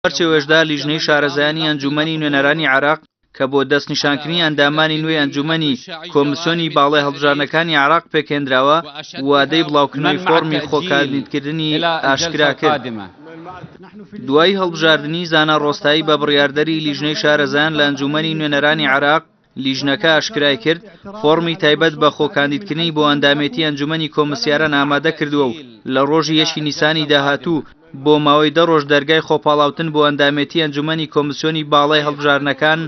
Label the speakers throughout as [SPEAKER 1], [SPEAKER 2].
[SPEAKER 1] پەرچێوەشدا لیژنەی شارەزایانی ئەنجومەنی نوێنەرانی عێراق کە بۆ دەستنیشانکردنی ئەندامانی نوێی ئەنجومەنی کۆمیسیۆنی باڵای هەڵبژارنەکانی عێراق پێکهێنراوە وادەی بڵاوکردنەوەی فۆرمی خۆکاندیدکردنی ئاشکرا کرد. دوای هەڵبژاردننی زانا ڕۆستایی بە بڕیاردەری لیژنەی شارەزایان لە ئەنجومەنی نوێنەرانی عێراق لیژنەکە ئاشکرای کرد فۆرمی تایبەت بە خۆکاندیدکردنی بۆ ئەندامێتی ئەنجومەنی کۆمسیاران ئامادە کردووە و لە ڕۆژی 1 نیسانی داهاتوو بۆ ماوەی 10 ڕۆژ دەرگای خۆپاڵاوتن بۆ ئەندامێتی ئەنجومەنی کۆمیسیۆنی باڵای هەڵبژارنەکان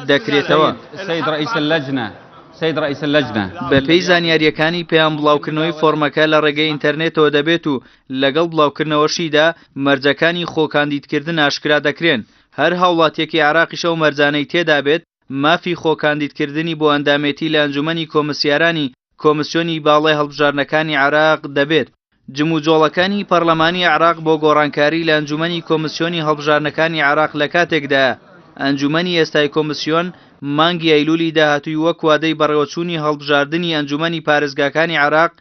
[SPEAKER 1] دەکرێتەوە. بەپێی زانیاریەکانی پێیان بڵاوکردنەوەی فۆرمەکە لە ڕێگەی ئینتەرنێتەوە دەبێت و لەگەڵ بڵاوکردنەوەشیدا مەرجەکانی خۆکاندیدکردن ئاشکرا دەکرێن. هەر هاوڵاتیەکی عێراقیشە و مەرجانەی تێدا بێت مافی خۆکاندیدکردنی بۆ ئەندامێتی لە ئەنجومەنی کۆمسیارانی کۆمیسیۆنی باڵای هەڵبژارنەکانی عێراق دەبێت. جموجۆڵەکانی پەرلەمانی عێراق بۆ گۆڕانکاری لە ئەنجومەنی کۆمیسیۆنی هەڵبژارنەکانی عێراق لە کاتێکدا ئەنجومەنی ئێستای کۆمیسیۆن مانگی ئەیلولی داهاتووی وەک وادەی بەڕێوەچوونی هەڵبژاردننی ئەنجومەنی پارێزگاکانی عێراق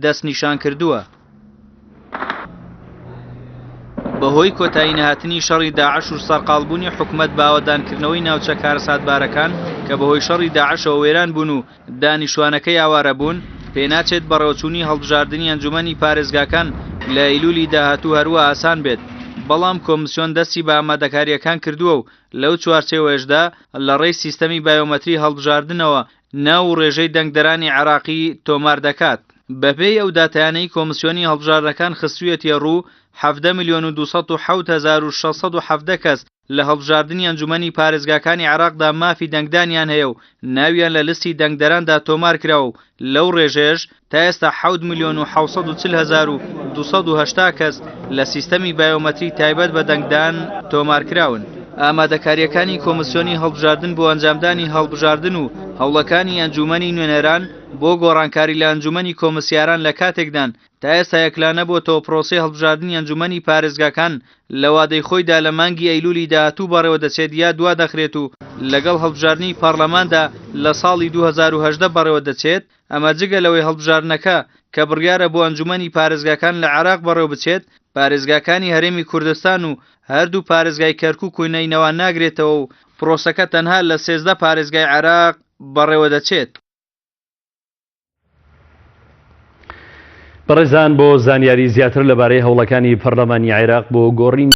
[SPEAKER 1] دەستنیشان کردووە. بەهۆی کۆتایی نەهاتنی شەڕی داعش و سەرقاڵبوونی حکومەت باوەدانکردنەوەی ناوچە کارەساتبارەکان کە بەهۆی شەڕی داعشەوە وێران بوون و دانیشتوانەکەی ئاوارە بوون پێناچێت بەڕێوەچوونی هەڵبژاردننی ئەنجومەنی پارێزگاکان لە ئەیلولی داهاتوو هەروە ئاسان بێت. بەڵام کۆمیسیۆن دەستی بە ئامادەکاریەکان کردووە و لەو چوارچێوەیەشدا لە ڕێی سیستەمی بایۆمەتری هەڵبژاردنەوە ناو و ڕێژەی دەنگدەرانی عێراقی تۆمار دەکات. بەپێی ئەو داتایانەی کۆمیسیۆنی هەڵبژاردنەکان خستوویەتە ڕوو 17,207,617 کەس لە هەڵبژاردننی ئەنجومەنی پارێزگاکانی عێراقدا مافی دەنگدانیان هەیە و ناویان لە لستی دەنگدەراندا تۆمار کراوە و لەو ڕێژەیەش تا ئێستا 7,740,280 کەس لە سیستەمی بایۆمەتری تایبەت بە دەنگدان تۆمار کراون. ئامادەکاریەکانی کۆمیسیۆنی هەڵبژاردن بۆ ئەنجامدانی هەڵبژاردن و هەوڵەکانی ئەنجومەنی نوێنەران بۆ گۆڕانکاری لە ئەنجومەنی کۆمسیاران لە کاتێکدان تا ئێستا یەکلانە بۆتەوە پرۆسەی هەڵبژاردننی ئەنجومەنی پارێزگاکان لە وادەی خۆیدا لە مانگی ئەیلولی داهاتوو بەڕێوە دەچێت یا دوا دەخرێت و لەگەڵ هەڵبژاردننی پەرلەماندا لە ساڵی 2018 بەڕێوە دەچێت. ئەمە جگە لەوەی هەڵبژاردنەکە کە بڕیارە بۆ ئەنجومەنی پارێزگاکان لە عێراق بەڕێوە بچێت پارێزگاکانی هەرێمی کوردستان و هەردوو پارێزگای کەرکووک و نەینەوە ناگرێتەوە و پرۆسەکە تەنها لە 13 پارێزگای عێراق بەڕێوە دەچێت.
[SPEAKER 2] بەڕێزان بۆ زانیاری زیاتر لەبارەی هەوڵەکانی پەرلەمانی عێراق بۆ گۆڕین